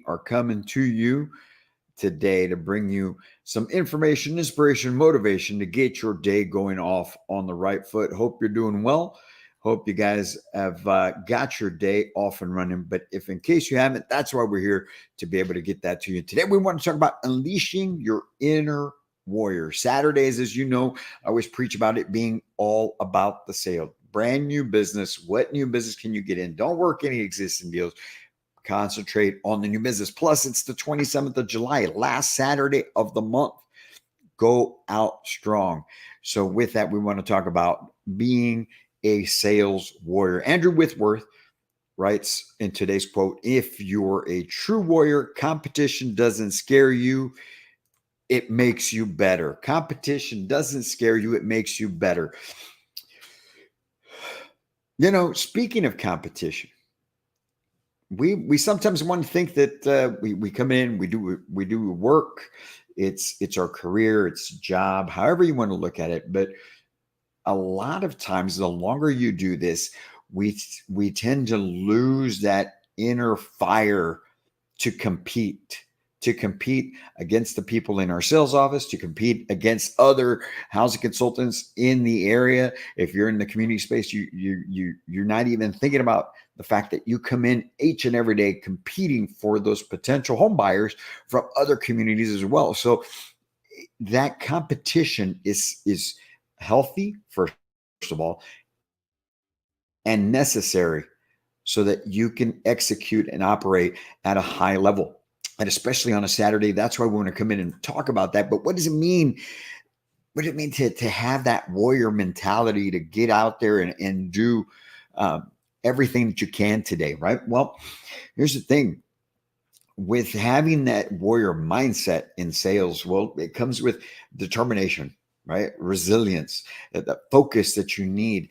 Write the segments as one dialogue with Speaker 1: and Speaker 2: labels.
Speaker 1: are coming to you today to bring you some information, inspiration, motivation to get your day going off on the right foot. Hope you're doing well. Hope you guys have got your day off and running. But if in case you haven't, that's why we're here to be able to get that to you. Today, we want to talk about unleashing your inner warrior. Saturdays, as you know, I always preach about it being all about the sale. Brand new business. What new business can you get in? Don't work any existing deals. Concentrate on the new business. Plus, it's the 27th of July, last Saturday of the month. Go out strong. So, with that, we want to talk about being a sales warrior. Andrew Whitworth writes in today's quote, if you're a true warrior, competition doesn't scare you, it makes you better. Competition doesn't scare you, it makes you better. You know, speaking of competition, we sometimes want to think that we come in, we do work, it's our career, it's job, however you want to look at it. But a lot of times, the longer you do this, we tend to lose that inner fire to compete against the people in our sales office, to compete against other housing consultants in the area. If you're in the community space, you're not even thinking about the fact that you come in each and every day competing for those potential home buyers from other communities as well. So that competition is healthy, first of all, and necessary so that you can execute and operate at a high level. And especially on a Saturday, that's why we want to come in and talk about that. But what does it mean? What does it mean to have that warrior mentality, to get out there and do everything that you can today, right? Well, here's the thing. With having that warrior mindset in sales, well, it comes with determination, right? Resilience, the focus that you need.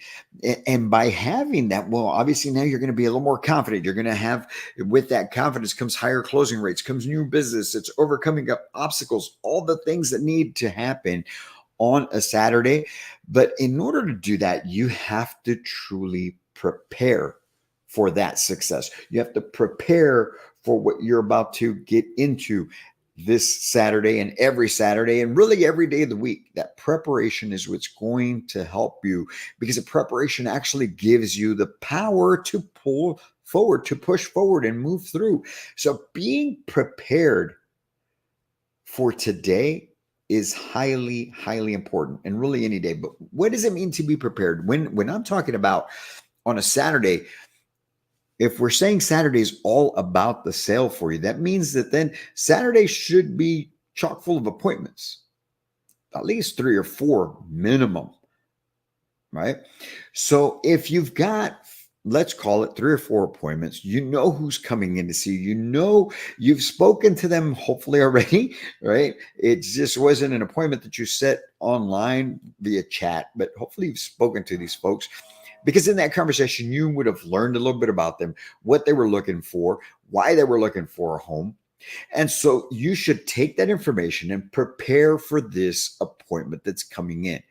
Speaker 1: And by having that, well, obviously now you're going to be a little more confident. You're going to have, with that confidence comes higher closing rates, comes new business. It's overcoming obstacles, all the things that need to happen on a Saturday. But in order to do that, you have to truly prepare for that success. You have to prepare for what you're about to get into this Saturday and every Saturday and really every day of the week. That preparation is what's going to help you, because the preparation actually gives you the power to pull forward, to push forward and move through. So being prepared for today is highly, highly important, and really any day. But what does it mean to be prepared? When I'm talking about on a Saturday, if we're saying Saturday is all about the sale for you, that means that then Saturday should be chock full of appointments, at least 3 or 4 minimum, right? So if you've got, let's call it 3 or 4 appointments, you know who's coming in to see you, know you've spoken to them hopefully already, right? It just wasn't an appointment that you set online via chat, but hopefully you've spoken to these folks. Because in that conversation, you would have learned a little bit about them, what they were looking for, why they were looking for a home. And so you should take that information and prepare for this appointment that's coming in.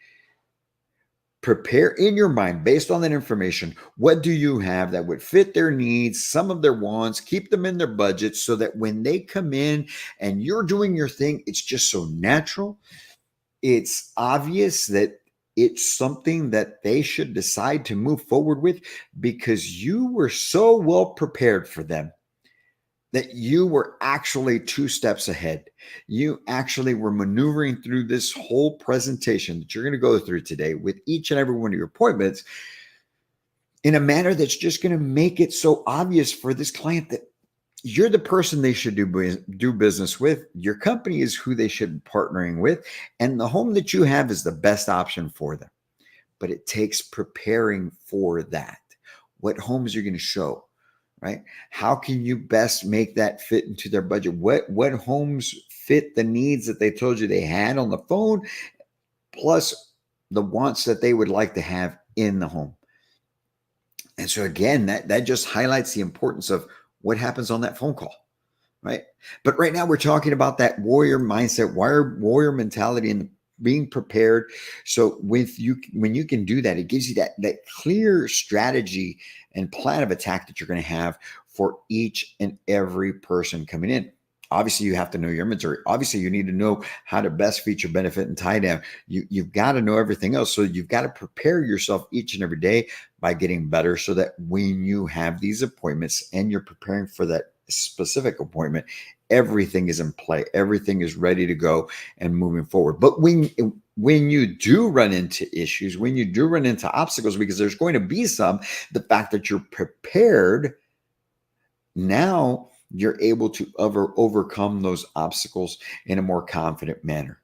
Speaker 1: Prepare in your mind based on that information. What do you have that would fit their needs, some of their wants, keep them in their budget, so that when they come in and you're doing your thing, it's just so natural. It's obvious that it's something that they should decide to move forward with, because you were so well prepared for them that you were actually 2 steps ahead. You actually were maneuvering through this whole presentation that you're going to go through today with each and every one of your appointments in a manner that's just going to make it so obvious for this client that you're the person they should do business with. Your company is who they should be partnering with. And the home that you have is the best option for them. But it takes preparing for that. What homes are you going to show, right? How can you best make that fit into their budget? What homes fit the needs that they told you they had on the phone, plus the wants that they would like to have in the home? And so again, that just highlights the importance of what happens on that phone call, right? But right now we're talking about that warrior mindset, warrior mentality, and being prepared. So when you can do that, it gives you that clear strategy and plan of attack that you're going to have for each and every person coming in. Obviously, you have to know your inventory. Obviously, you need to know how to best feature, benefit, and tie down. You've got to know everything else. So you've got to prepare yourself each and every day by getting better so that when you have these appointments and you're preparing for that specific appointment, everything is in play. Everything is ready to go and moving forward. But when you do run into issues, when you do run into obstacles, because there's going to be some, the fact that you're prepared now, you're able to overcome those obstacles in a more confident manner.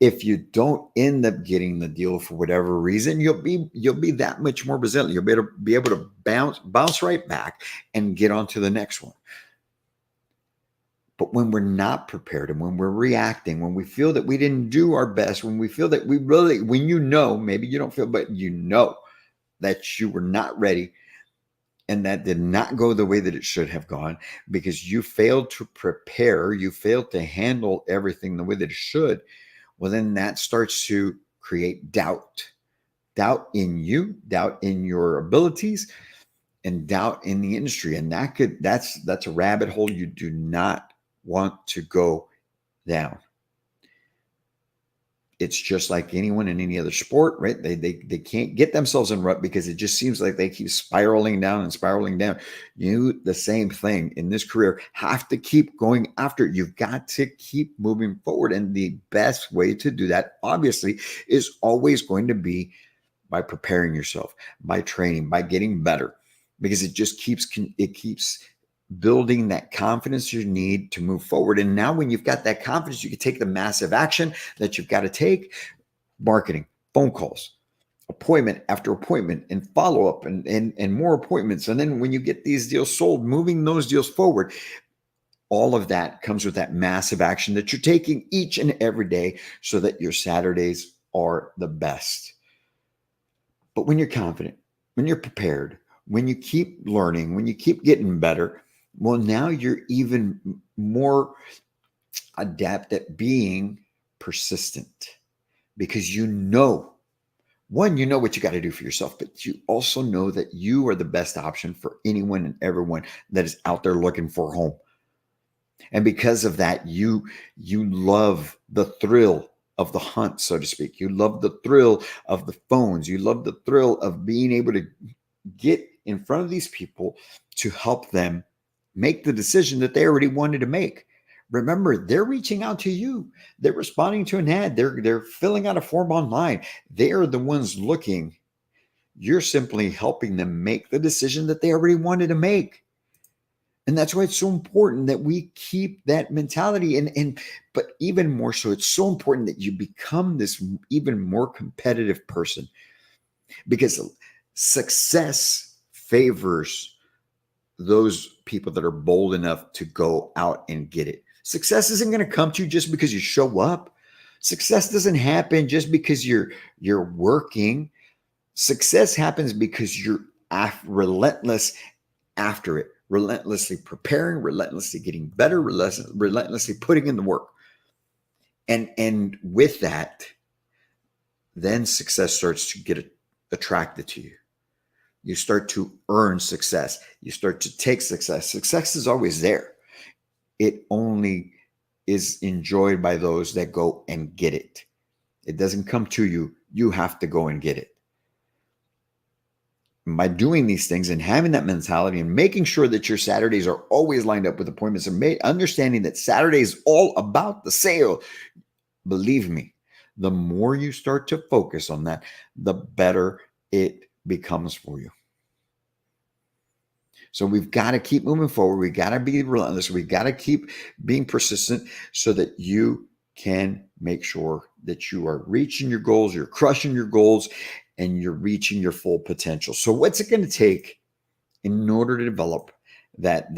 Speaker 1: If you don't end up getting the deal for whatever reason, you'll be that much more resilient. You'll be able to bounce right back and get on to the next one. But when we're not prepared and when we're reacting, when we feel that we didn't do our best, when we feel that when maybe you don't feel, but you know that you were not ready, and that did not go the way that it should have gone because you failed to prepare, you failed to handle everything the way that it should, well, then that starts to create doubt in you, doubt in your abilities, and doubt in the industry. And that's a rabbit hole you do not want to go down. It's just like anyone in any other sport, right? They can't get themselves in rut because it just seems like they keep spiraling down and spiraling down. You, the same thing in this career, have to keep going after it. You've got to keep moving forward. And the best way to do that, obviously, is always going to be by preparing yourself, by training, by getting better, because it just keeps building that confidence you need to move forward. And now when you've got that confidence, you can take the massive action that you've got to take: marketing, phone calls, appointment after appointment, and follow-up and more appointments. And then when you get these deals sold, moving those deals forward, all of that comes with that massive action that you're taking each and every day so that your Saturdays are the best. But when you're confident, when you're prepared, when you keep learning, when you keep getting better, well, now you're even more adept at being persistent because you know what you got to do for yourself, but you also know that you are the best option for anyone and everyone that is out there looking for a home. And because of that, you love the thrill of the hunt, so to speak. You love the thrill of the phones. You love the thrill of being able to get in front of these people to help them make the decision that they already wanted to make. Remember, they're reaching out to you. They're responding to an ad. They're filling out a form online. They are the ones looking. You're simply helping them make the decision that they already wanted to make. And that's why it's so important that we keep that mentality. But even more so, it's so important that you become this even more competitive person, because success favors those people that are bold enough to go out and get it. Success isn't going to come to you just because you show up. Success doesn't happen just because you're working. Success happens because you're relentless after it, relentlessly preparing, relentlessly getting better, relentlessly putting in the work. And with that, then success starts to get attracted to you. You start to earn success. You start to take success. Success is always there. It only is enjoyed by those that go and get it. It doesn't come to you. You have to go and get it. And by doing these things and having that mentality and making sure that your Saturdays are always lined up with appointments and understanding that Saturday is all about the sale, believe me, the more you start to focus on that, the better it becomes for you. So we've got to keep moving forward. We got to be relentless. We got to keep being persistent so that you can make sure that you are reaching your goals, you're crushing your goals, and you're reaching your full potential. So what's it going to take in order to develop that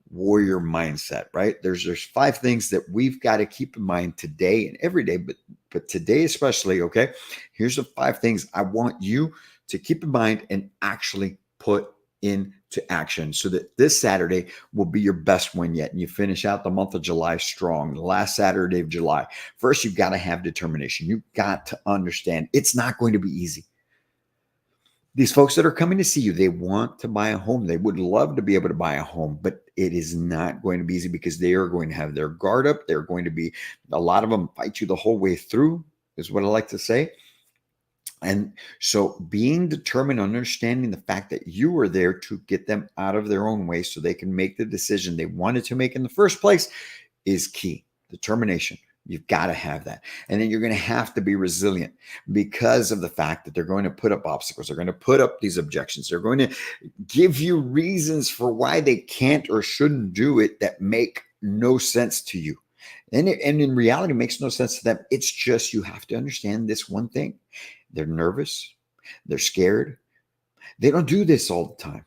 Speaker 1: warrior mindset, right? There's 5 things that we've got to keep in mind today and every day, but today especially, okay? Here's the 5 things I want you to keep in mind and actually put into action so that this Saturday will be your best one yet. And you finish out the month of July strong, the last Saturday of July. First, you've got to have determination. You've got to understand it's not going to be easy. These folks that are coming to see you, they want to buy a home. They would love to be able to buy a home, but it is not going to be easy because they are going to have their guard up. They're going to be, a lot of them fight you the whole way through, is what I like to say. And so being determined, understanding the fact that you are there to get them out of their own way so they can make the decision they wanted to make in the first place is key. Determination. You've got to have that. And then you're going to have to be resilient because of the fact that they're going to put up obstacles. They're going to put up these objections. They're going to give you reasons for why they can't or shouldn't do it that make no sense to you. And in reality, it makes no sense to them. It's just you have to understand this one thing. They're nervous. They're scared. They don't do this all the time.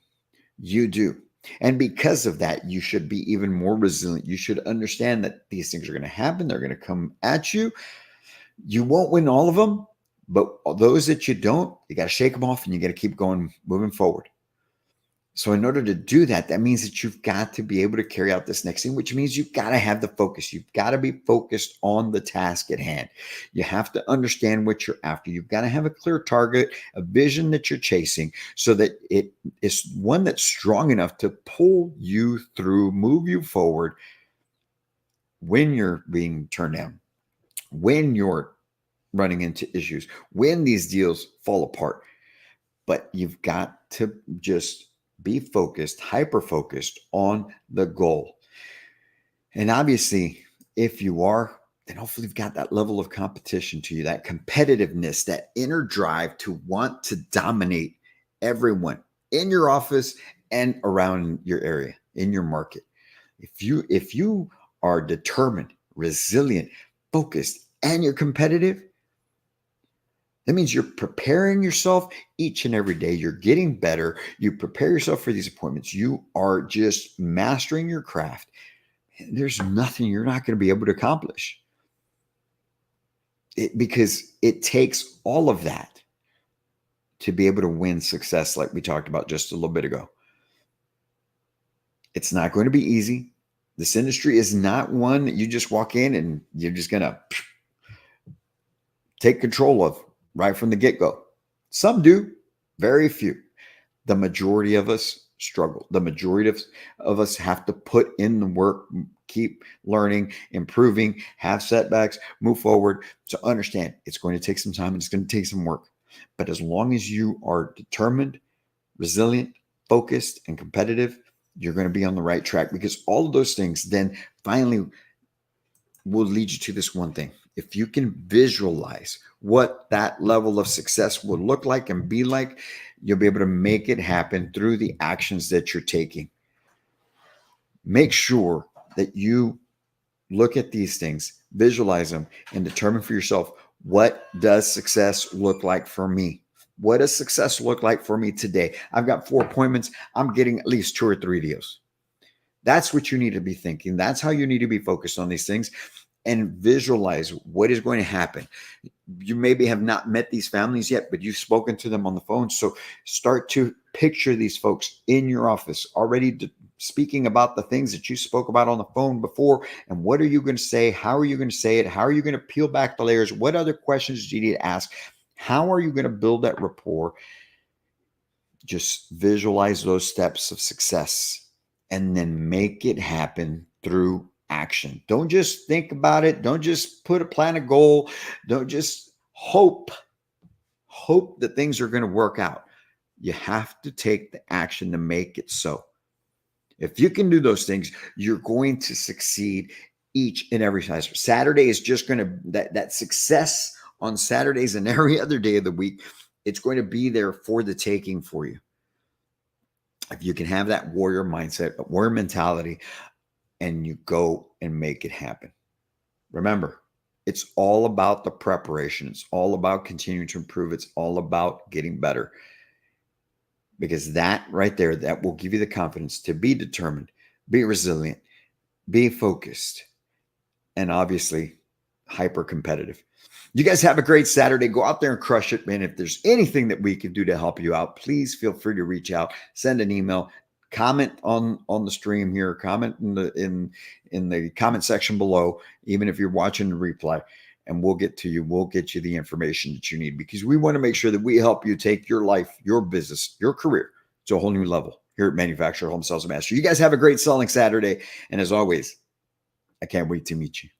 Speaker 1: You do. And because of that, you should be even more resilient. You should understand that these things are going to happen. They're going to come at you. You won't win all of them, but those that you don't, you got to shake them off and you got to keep going, moving forward. So in order to do that, that means that you've got to be able to carry out this next thing, which means you've got to have the focus. You've got to be focused on the task at hand. You have to understand what you're after. You've got to have a clear target, a vision that you're chasing so that it is one that's strong enough to pull you through, move you forward when you're being turned down, when you're running into issues, when these deals fall apart. But you've got to just be focused, hyper-focused on the goal. And obviously, if you are, then hopefully you've got that level of competition to you, that competitiveness, that inner drive to want to dominate everyone in your office and around your area, in your market. If you are determined, resilient, focused, and you're competitive, that means you're preparing yourself each and every day. You're getting better. You prepare yourself for these appointments. You are just mastering your craft. There's nothing you're not going to be able to accomplish. Because it takes all of that to be able to win success like we talked about just a little bit ago. It's not going to be easy. This industry is not one that you just walk in and you're just going to take control of right from the get-go. Some do, very few. The majority of us struggle. The majority of us have to put in the work, keep learning, improving, have setbacks, move forward. So understand it's going to take some time and it's going to take some work. But as long as you are determined, resilient, focused, and competitive, you're going to be on the right track because all of those things then finally will lead you to this one thing. If you can visualize what that level of success will look like and be like, you'll be able to make it happen through the actions that you're taking. Make sure that you look at these things, visualize them, and determine for yourself, what does success look like for me? What does success look like for me today? I've got 4 appointments. I'm getting at least 2 or 3 deals. That's what you need to be thinking. That's how you need to be focused on these things. And visualize what is going to happen. You maybe have not met these families yet, but you've spoken to them on the phone. So start to picture these folks in your office already speaking about the things that you spoke about on the phone before. And what are you going to say? How are you going to say it? How are you going to peel back the layers? What other questions do you need to ask? How are you going to build that rapport? Just visualize those steps of success and then make it happen through action. Don't just think about it. Don't just put a plan, a goal. Don't just hope that things are going to work out. You have to take the action to make it so. If you can do those things, you're going to succeed each and every time. Saturday is just going to, that success on Saturdays and every other day of the week, it's going to be there for the taking for you. If you can have that warrior mindset, warrior mentality, and you go and make it happen. Remember, it's all about the preparation. It's all about continuing to improve. It's all about getting better. Because that right there, that will give you the confidence to be determined, be resilient, be focused, and obviously hyper competitive. You guys have a great Saturday. Go out there and crush it, man. If there's anything that we can do to help you out, please feel free to reach out, send an email, comment on the stream here, comment in the comment section below, even if you're watching the replay. and we'll get to you. We'll get you the information that you need, because we want to make sure that we help you take your life, your business, your career to a whole new level here at Manufacturer Home Sales Master. You guys have a great selling Saturday. And as always, I can't wait to meet you.